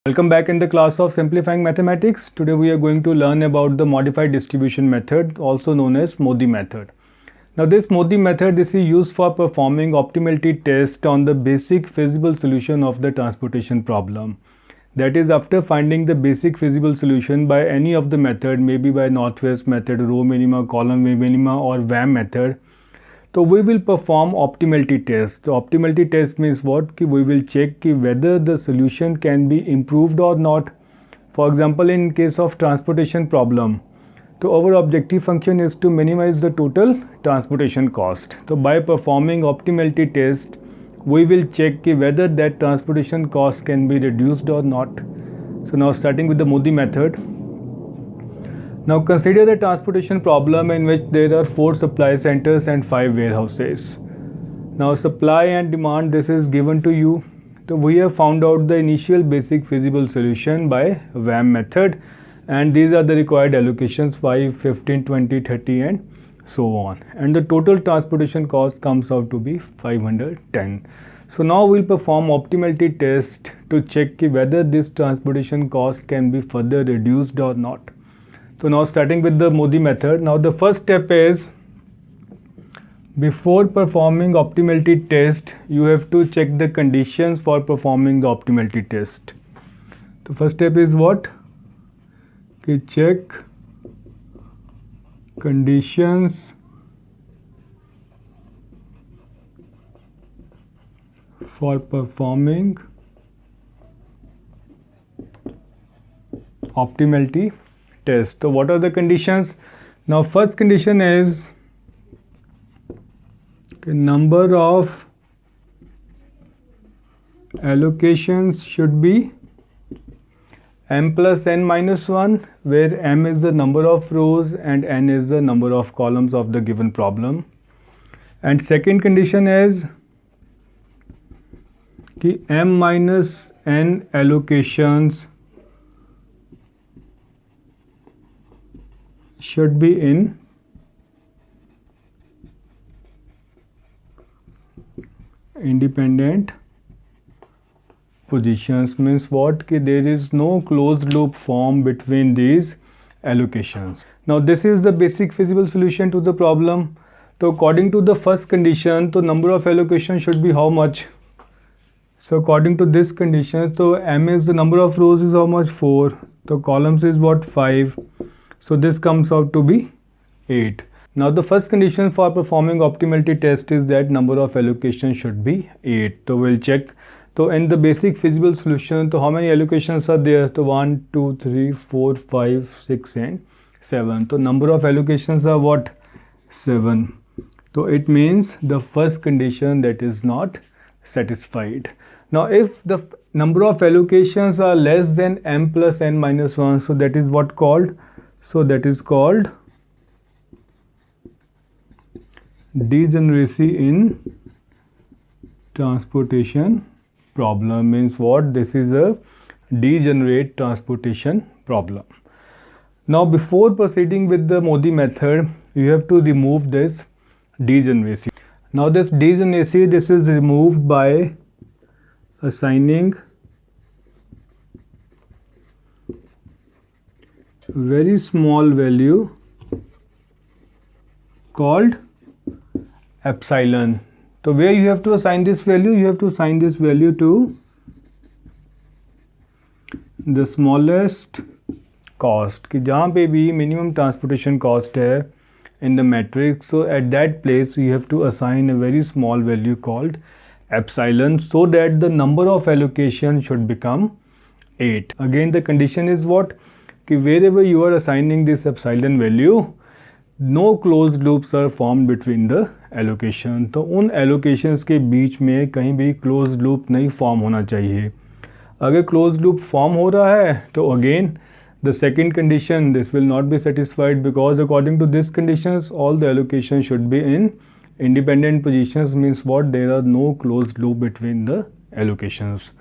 Welcome back in the class of Simplifying Mathematics. Today we are going to learn about the modified distribution method, also known as MODI method. Now this MODI method is used for performing optimality test on the basic feasible solution of the transportation problem. That is, after finding the basic feasible solution by any of the method, maybe by Northwest method, row minima, column minima or VAM method, so we will perform optimality test. So optimality test means what? We will check whether the solution can be improved or not. For example, in case of transportation problem, so our objective function is to minimize the total transportation cost. So by performing optimality test, we will check whether that transportation cost can be reduced or not. So now starting with the MODI method. Now consider a transportation problem in which there are 4 supply centers and 5 warehouses. Now supply and demand, this is given to you. So we have found out the initial basic feasible solution by VAM method, and these are the required allocations 5, 15, 20, 30 and so on. And the total transportation cost comes out to be 510. So now we'll perform optimality test to check whether this transportation cost can be further reduced or not. So now starting with the MODI method. Now the first step is, before performing optimality test, you have to check the conditions for performing the optimality test. The first step is what? Check conditions for performing optimality test. So what are the conditions? Now first condition is number of allocations should be m plus n minus 1, where m is the number of rows and n is the number of columns of the given problem. And second condition is m minus n allocations should be in independent positions. Means what? There is no closed loop form between these allocations. Now this is the basic feasible solution to the problem. So according to the first condition, the number of allocations should be how much? So according to this condition, so m is the number of rows is how much? 4. So columns is what? 5. So this comes out to be 8. Now the first condition for performing optimality test is that number of allocations should be 8. So we'll check. So in the basic feasible solution, so how many allocations are there? So 1, 2, 3, 4, 5, 6 and 7. So number of allocations are what? 7. So it means the first condition that is not satisfied. Now if the number of allocations are less than m plus n minus 1, so that is what called? So that is called degeneracy in transportation problem. Means what? This is a degenerate transportation problem. Now before proceeding with the MODI method, you have to remove this degeneracy. Now this degeneracy, this is removed by assigning very small value called epsilon. So where you have to assign this value? You have to assign this value to the smallest cost, कि जहाँ पे भी minimum transportation cost है in the matrix. So at that place you have to assign a very small value called epsilon, so that the number of allocation should become 8. Again the condition is what? Wherever you are assigning this epsilon value, no closed loops are formed between the allocation. तो उन allocations के बीच में कहीं भी closed loop नहीं form होना चाहिए. अगर closed loop form हो रहा है तो again the second condition, this will not be satisfied, because according to this conditions all the allocations should be in independent positions. Means what? There are no closed loop between the allocations.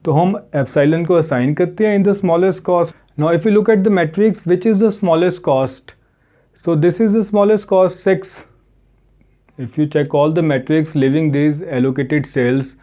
तो हम epsilon को assign करते हैं in the smallest cost. Now if you look at the matrix, which is the smallest cost? So this is the smallest cost, 6. If you check all the metrics leaving these allocated cells,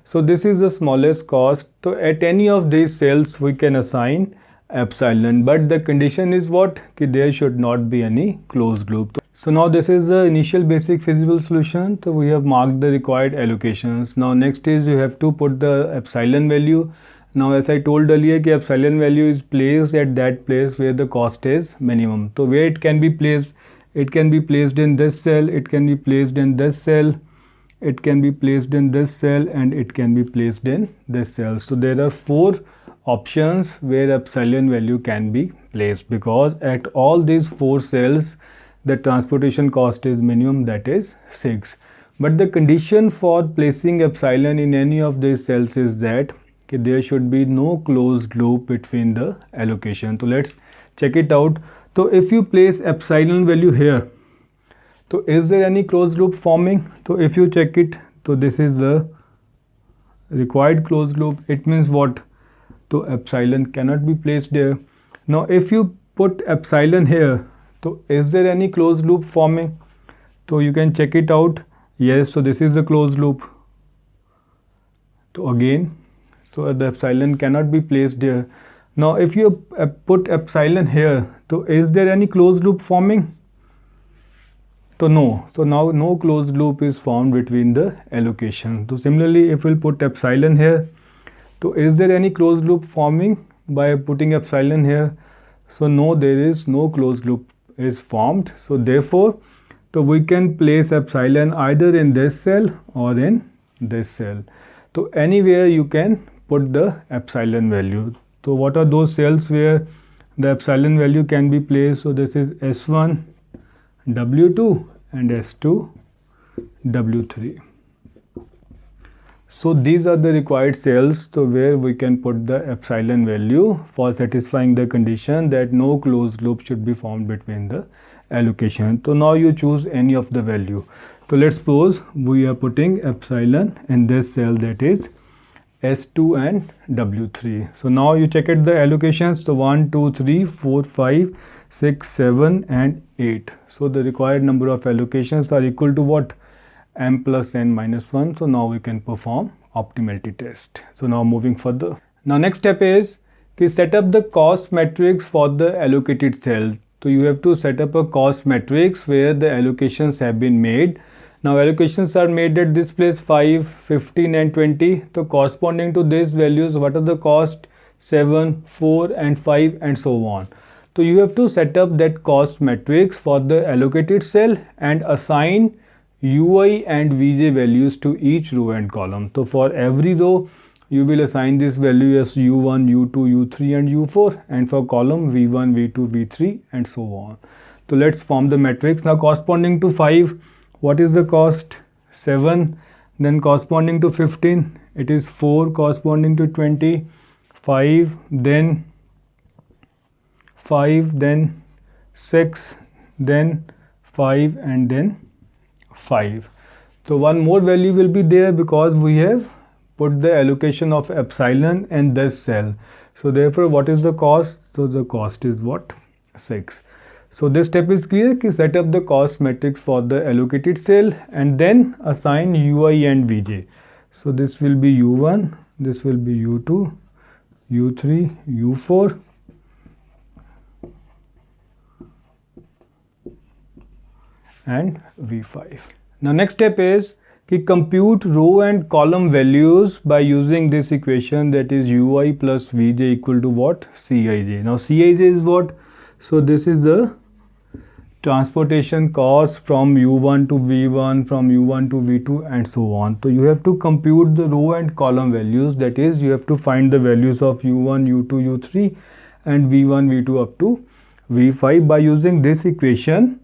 So this is the smallest cost. So at any of these cells we can assign epsilon, but the condition is what? Ki there should not be any closed loop. So now this is the initial basic feasible solution. So we have marked the required allocations. Now next is you have to put the epsilon value. Now as I told earlier, ki epsilon value is placed at that place where the cost is minimum. So where it can be placed? It can be placed in this cell, it can be placed in this cell, it can be placed in this cell, and it can be placed in this cell. So there are 4 options where epsilon value can be placed, because at all these 4 cells the transportation cost is minimum, that is 6. But the condition for placing epsilon in any of these cells is that there should be no closed loop between the allocation. So let's check it out. So if you place epsilon value here, so is there any closed loop forming? So if you check it, so this is the required closed loop. It means what? So epsilon cannot be placed there. Now if you put epsilon here, so is there any closed loop forming? So you can check it out. Yes, so this is the closed loop. So again, so the epsilon cannot be placed there. Now if you put epsilon here, so is there any closed loop forming? So no. So now no closed loop is formed between the allocation. So similarly, if we'll put epsilon here, so is there any closed loop forming by putting epsilon here? So no, there is no closed loop is formed. So therefore, so we can place epsilon either in this cell or in this cell. So anywhere you can put the epsilon value. So what are those cells where the epsilon value can be placed? So this is S1, W2 and S2, W3. So these are the required cells, so where we can put the epsilon value for satisfying the condition that no closed loop should be formed between the allocation. So now you choose any of the value. So let's suppose we are putting epsilon in this cell, that is S2 and W3. So now you check it the allocations. So 1, 2, 3, 4, 5, 6, 7 and 8. So the required number of allocations are equal to what? M plus n minus 1. So now we can perform optimality test. So now moving further. Now next step is to set up the cost matrix for the allocated cells. So you have to set up a cost matrix where the allocations have been made. Now allocations are made at this place 5, 15 and 20. So corresponding to these values, what are the cost? 7, 4 and 5 and so on. So you have to set up that cost matrix for the allocated cell and assign UI and Vj values to each row and column. So for every row you will assign this value as U1, U2, U3 and U4, and for column V1, V2, V3 and so on. So let's form the matrix. Now corresponding to 5, what is the cost? 7. Then corresponding to 15, it is 4. Corresponding to 20, 5. Then 5, then 6, then 5 and then 5. So one more value will be there because we have put the allocation of epsilon in this cell. So therefore what is the cost? So the cost is what? 6. So this step is clear. Ki set up the cost matrix for the allocated cell and then assign UI and Vj. So this will be U1, this will be U2, U3, U4 and V5. Now next step is to compute row and column values by using this equation, that is UI plus Vj equal to what? Cij. Now Cij is what? So this is the transportation cost from U1 to V1, from U1 to V2 and so on. So you have to compute the row and column values, that is you have to find the values of U1, U2, U3 and V1, V2 up to V5 by using this equation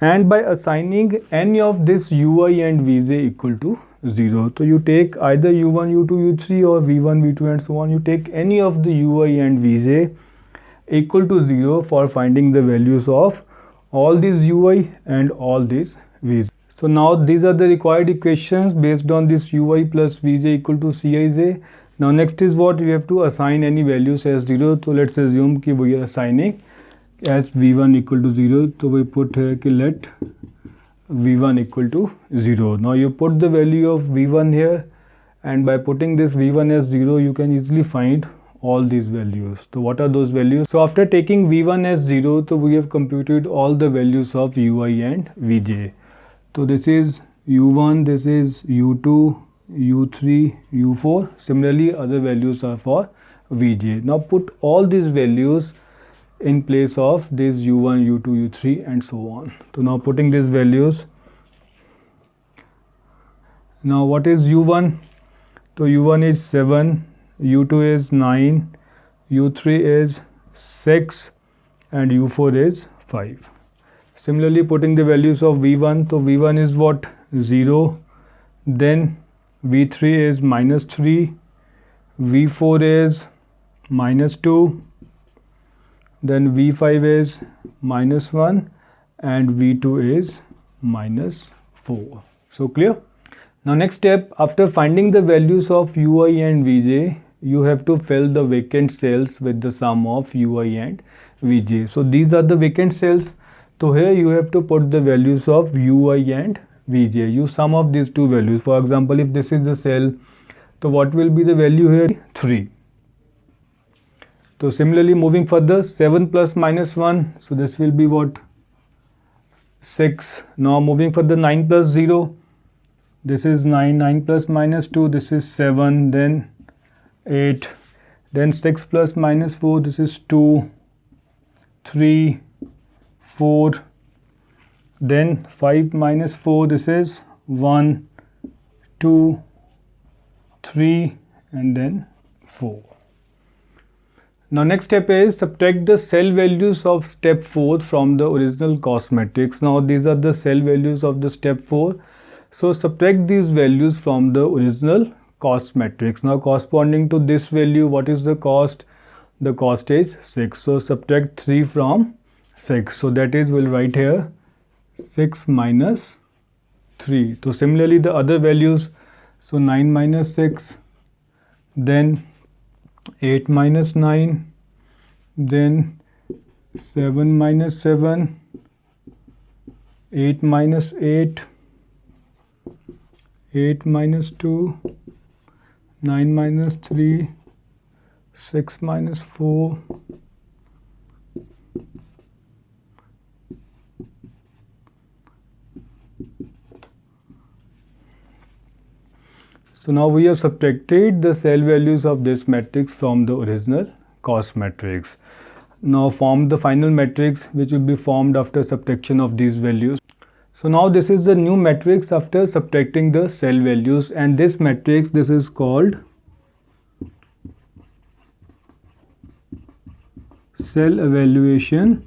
and by assigning any of this UI and Vj equal to 0. So you take either U1, U2, U3 or V1, V2 and so on. You take any of the UI and Vj equal to 0 for finding the values of all these UI and all these Vj. So now these are the required equations based on this UI plus Vj equal to Cij. Now next is what? We have to assign any values as 0. So let's assume that we are assigning as V1 equal to 0. So we put here ki let V1 equal to 0. Now you put the value of V1 here and by putting this v1 as 0 you can easily find all these values. So what are those values? So after taking v1 as 0, so we have computed all the values of ui and vj. So this is u1, this is u2, u3, u4. Similarly other values are for vj. Now put all these values in place of this u1, u2, u3 and so on. So now putting these values. Now what is u1? So u1 is 7, u2 is 9, u3 is 6 and u4 is 5. Similarly putting the values of v1, so v1 is what? 0, then v3 is -3, v4 is -2, then v5 is -1 and v2 is -4. So clear? Now next step, after finding the values of ui and vj, you have to fill the vacant cells with the sum of ui and vj. So these are the vacant cells. So here you have to put the values of ui and vj. You sum of these two values. For example, if this is the cell, so what will be the value here? 3. So similarly moving further, 7 plus -1, so this will be what? 6. Now moving further, 9 plus 0, this is 9, 9 plus -2, this is 7, then 8, then 6 plus -4, this is 2, 3, 4, then 5 minus 4, this is 1, 2, 3 and then 4. Now next step is subtract the cell values of step 4 from the original cost matrix. Now these are the cell values of the step 4. So subtract these values from the original cost matrix. Now corresponding to this value, what is the cost? The cost is 6. So subtract 3 from 6. So that is, we'll write here 6 minus 3. So similarly the other values, so 9 minus 6, then 8 minus 9, then 7 minus 7, 8 minus 8, 8 minus 2, 9 minus 3, 6 minus 4, so now we have subtracted the cell values of this matrix from the original cost matrix. Now form the final matrix which will be formed after subtraction of these values. So now this is the new matrix after subtracting the cell values, and this matrix, this is called cell evaluation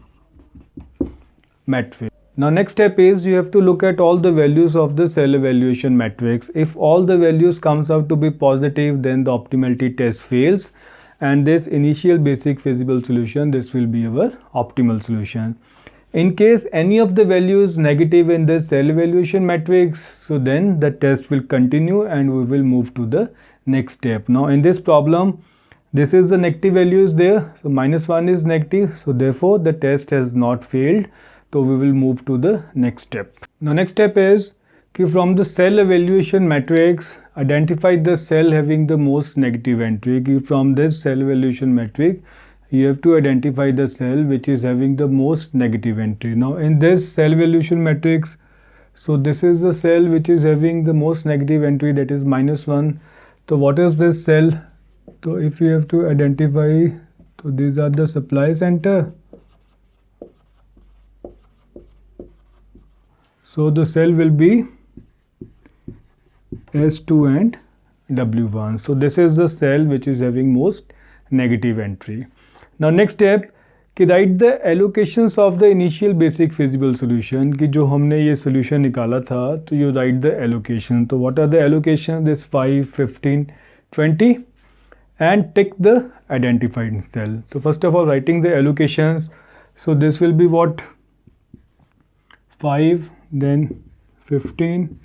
matrix. Now next step is you have to look at all the values of the cell evaluation matrix. If all the values comes out to be positive, then the optimality test fails, and this initial basic feasible solution, this will be our optimal solution. In case any of the values negative in the cell evaluation matrix, so then the test will continue and we will move to the next step. Now in this problem, this is the negative values there, so -1 is negative, so therefore the test has not failed. So we will move to the next step. Now next step is from the cell evaluation matrix, identify the cell having the most negative entry. From this cell evaluation matrix, you have to identify the cell which is having the most negative entry. Now in this cell evaluation matrix, so this is the cell which is having the most negative entry, that is -1. So what is this cell? So if you have to identify, so these are the supply center. So the cell will be S2 and W1. So this is the cell which is having most negative entry. Now next step कि write the allocations of the initial basic feasible solution, कि जो हमने ये solution निकाला था, तो you write the allocation. तो what are the allocations? This 5, 15, 20 and tick the identified cell. So first of all writing the allocations, so this will be what? 5, then 15,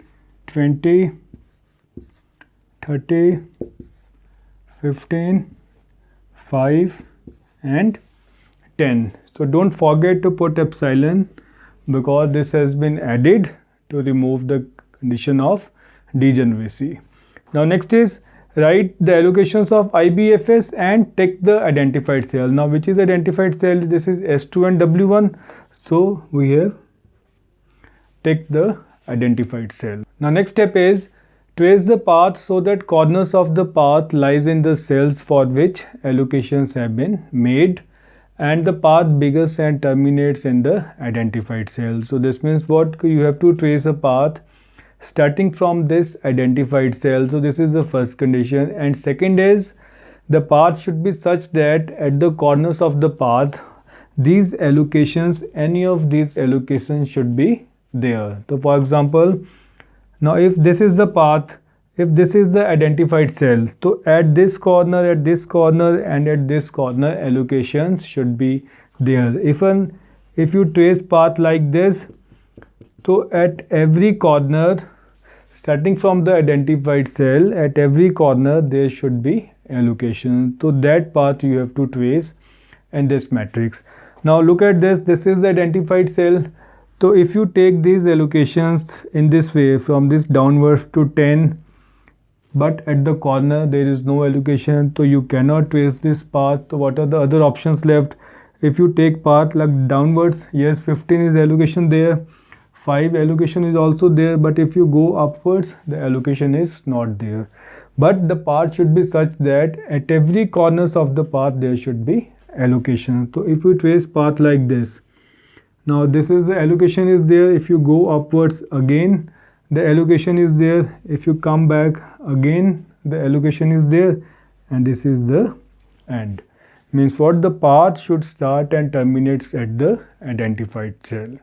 20, 30, 15, 5 and 10. So don't forget to put epsilon because this has been added to remove the condition of degeneracy. Now next is write the allocations of IBFS and take the identified cell. Now which is identified cell? This is S2 and W1. So we have take the identified cell. Now next step is trace the path so that corners of the path lies in the cells for which allocations have been made, and the path begins and terminates in the identified cell. So this means what? You have to trace a path starting from this identified cell. So this is the first condition, and second is the path should be such that at the corners of the path these allocations, any of these allocations should be there. So for example, now if this is the path, if this is the identified cell, so at this corner, and at this corner allocations should be there. If you trace path like this, so at every corner starting from the identified cell, at every corner there should be allocation. So that path you have to trace in this matrix. Now look at this, this is the identified cell. So if you take these allocations in this way from this downwards to 10, but at the corner there is no allocation, so you cannot trace this path. So what are the other options left? If you take path like downwards, yes, 15 is allocation there, 5 allocation is also there, but if you go upwards the allocation is not there. But the path should be such that at every corners of the path there should be allocation. So if you trace path like this, now this is the allocation is there. If you go upwards again the allocation is there, if you come back again the allocation is there, and this is the end. Means what? The path should start and terminates at the identified cell.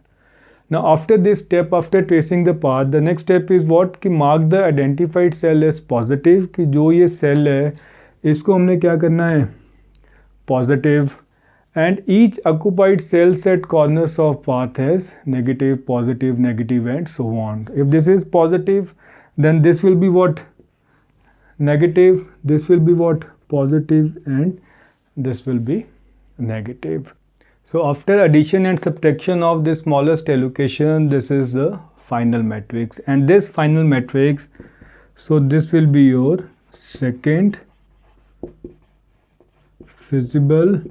Now after this step, after tracing the path, the next step is what? कि mark the identified cell as positive, कि जो ये cell है इसको हमने क्या करना है? Positive. And each occupied cells at corners of path has negative, positive, negative, and so on. If this is positive, then this will be what? Negative. This will be what? Positive, and this will be negative. So after addition and subtraction of the smallest allocation, this is the final matrix, and this final matrix, so this will be your second feasible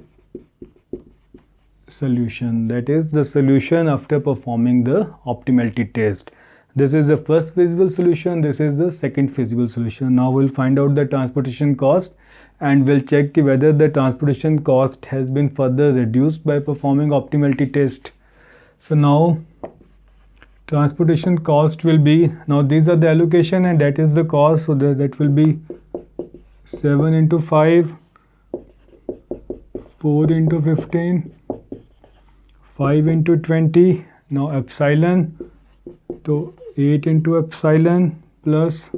solution, that is the solution after performing the optimality test. This is the first feasible solution, this is the second feasible solution. Now we'll find out the transportation cost, and we'll check whether the transportation cost has been further reduced by performing optimality test. So now transportation cost will be, now these are the allocation and that is the cost, so that will be 7 into 5, 4 into 15, 5 into 20, now epsilon, so 8 into epsilon plus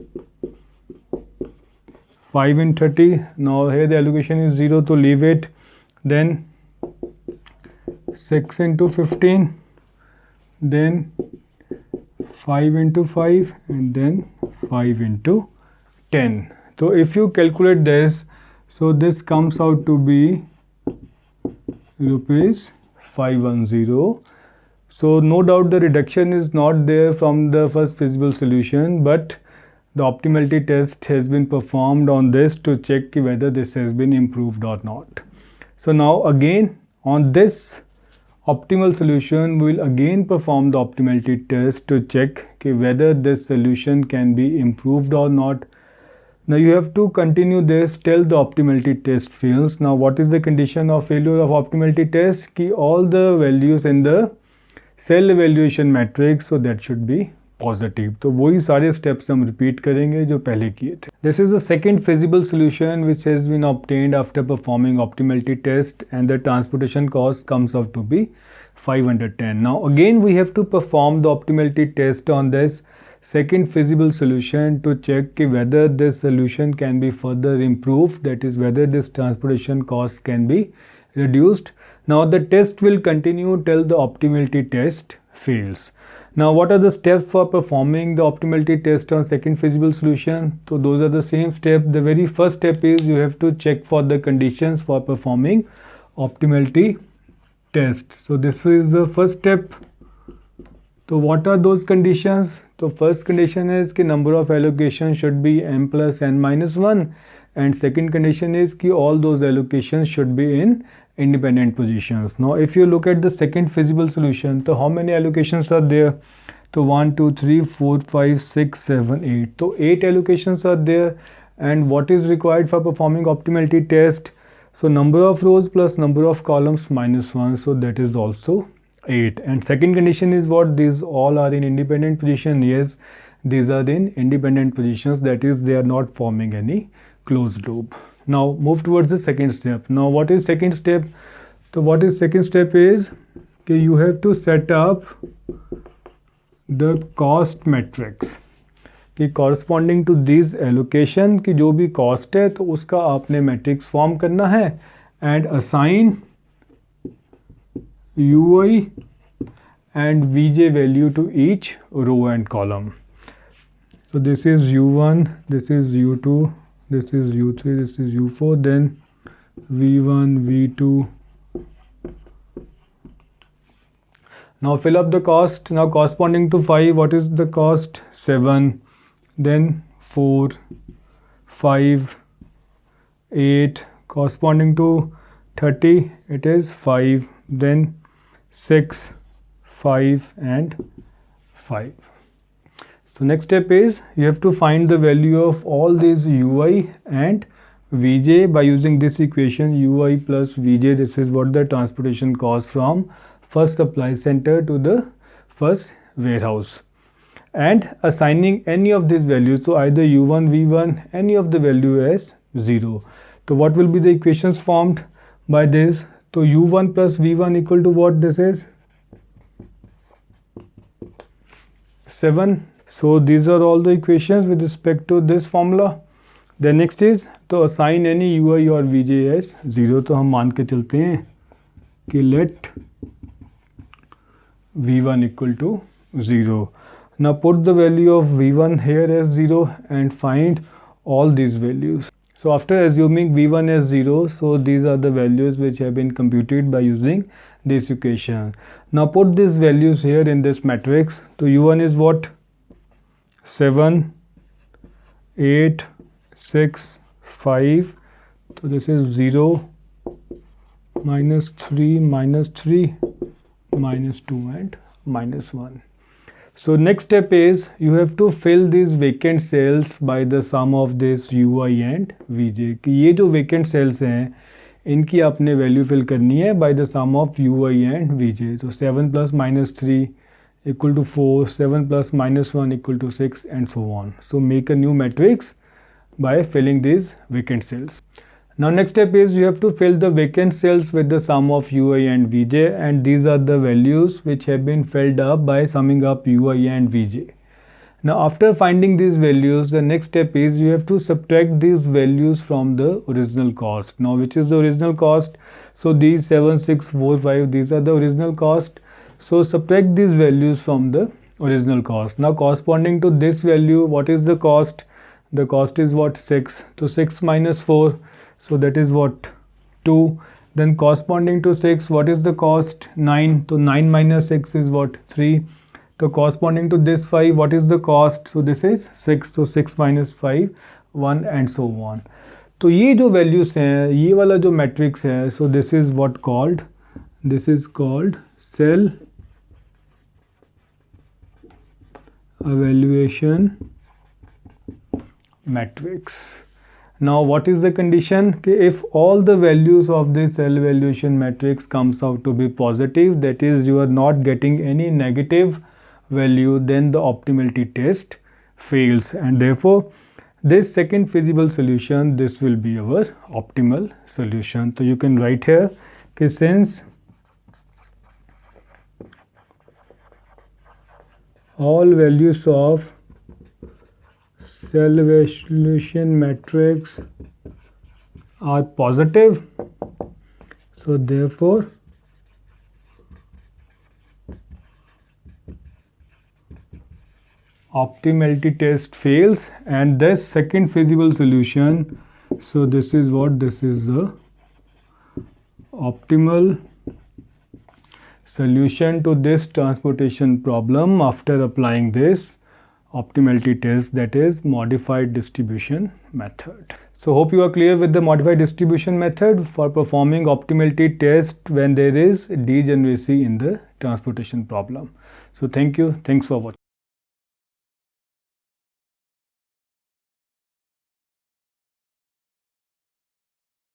5 in 30, now here the allocation is 0, so leave it, then 6 into 15, then 5 into 5, and then 5 into 10. So if you calculate this, so this comes out to be rupees 510. So no doubt the reduction is not there from the first feasible solution, but the optimality test has been performed on this to check whether this has been improved or not. So now again on this optimal solution we will again perform the optimality test to check whether this solution can be improved or not. Now you have to continue this till the optimality test fails. Now what is the condition of failure of optimality test? कि all the values in the cell evaluation matrix, so that should be positive. तो वही सारे steps हम repeat करेंगे जो पहले किए थे. This is the second feasible solution which has been obtained after performing optimality test, and the transportation cost comes out to be 510. Now again we have to perform the optimality test on this second feasible solution to check whether this solution can be further improved, that is whether this transportation cost can be reduced. Now the test will continue till the optimality test fails. Now what are the steps for performing the optimality test on second feasible solution? So those are the same steps. The very first step is you have to check for the conditions for performing optimality test. So this is the first step. तो what are those conditions? तो first condition is कि number of allocations should be m plus n minus 1 and second condition is कि all those allocations should be in independent positions. Now if you look at the second feasible solution, तो how many allocations are there? तो 1 2 3 4 5 6 7 8, तो 8 allocations are there. And what is required for performing optimality test? So number of rows plus number of columns minus 1, so that is also 8. And second condition is what? These all are in independent position. Yes, these are in independent positions, that is they are not forming any closed loop. Now move towards the second step. Now what is second step? So what is second step is कि you have to set up the cost matrix कि corresponding to these allocation की जो भी cost है तो उसका आपने matrix form करना है and assign UI and VJ value to each row and column. So this is U1, this is U2, this is U3, this is U4, then V1, V2. Now fill up the cost. Now corresponding to 5, what is the cost? 7, then 4, 5, 8, corresponding to 30, it is 5, then 6, 5 and 5. So next step is you have to find the value of all these UI and VJ by using this equation UI plus VJ. This is what the transportation cost from first supply center to the first warehouse and assigning any of these values. So either U1, V1, any of the value as 0. So what will be the equations formed by this? So U1 plus V1 equal to what? This is 7. So these are all the equations with respect to this formula. The next is to assign any UI or VJ as 0. तो हम मान के चलते हैं कि let V1 equal to 0. Now put the value of V1 here as 0 and find all these values. So after assuming V1 as 0, so these are the values which have been computed by using this equation. Now put these values here in this matrix. So U1 is what? 7, 8, 6, 5. So this is 0, minus 3, minus 3, minus 2 and minus 1. So next step is you have to fill these vacant cells by the sum of this UI and VJ. कि ये जो vacant cells हैं इनकी आपने value fill करनी है by the sum of UI and VJ. So 7 plus minus 3 equal to 4, 7 plus minus 1 equal to 6 and so on. So make a new matrix by filling these vacant cells. Now next step is you have to fill the vacant cells with the sum of UI and VJ, and these are the values which have been filled up by summing up UI and VJ. Now after finding these values, the next step is you have to subtract these values from the original cost. Now which is the original cost? So these 7, 6, 4, 5, these are the original cost. So subtract these values from the original cost. Now corresponding to this value, what is the cost? The cost is what? 6. So 6 minus 4. So that is what? 2. Then corresponding to 6, what is the cost? 9. So 9 minus 6 is what? 3. So corresponding to this 5, what is the cost? So this is 6. So 6 minus 5, 1 and so on. तो ये जो values हैं, ये वाला जो matrix है, so this is what called? This is called cell evaluation matrix. Now what is the condition? If all the values of this cell evaluation matrix comes out to be positive, that is you are not getting any negative value, then the optimality test fails, and therefore this second feasible solution, this will be our optimal solution. So you can write here since all values of cell evaluation matrix are positive, so therefore optimality test fails, and this second feasible solution, so this is what? This is the optimal solution to this transportation problem after applying this optimality test, that is modified distribution method. So hope you are clear with the modified distribution method for performing optimality test when there is degeneracy in the transportation problem. So thank you. Thanks for watching.